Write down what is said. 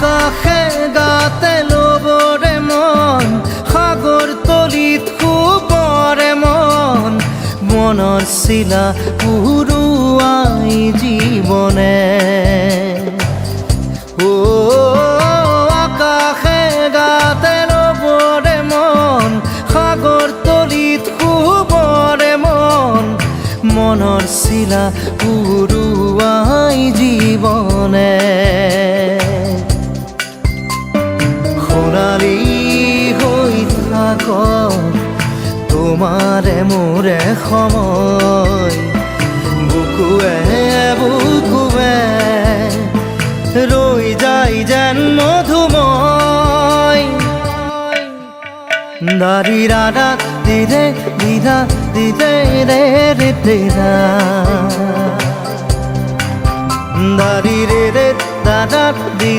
আকাশে গাতে ল'বৰে মন সাগৰ তলিত শুবৰে মন মনৰ চিলা উৰুৱাই জীৱনে আকাশে গাতে ল'বৰে মন সাগৰ তলিত শুবৰে মন মনৰ চিলা উৰুৱাই জীৱনে সোণালী হৈ থাক তোমাৰে মোৰে সময় বুকুৱে বুকুৱে ৰৈ যায় যেন মধুময় দাৰি ৰাধা দিদে দিদা দিদে ৰে ৰে দিদা দাৰি ৰে ৰে দাদা দি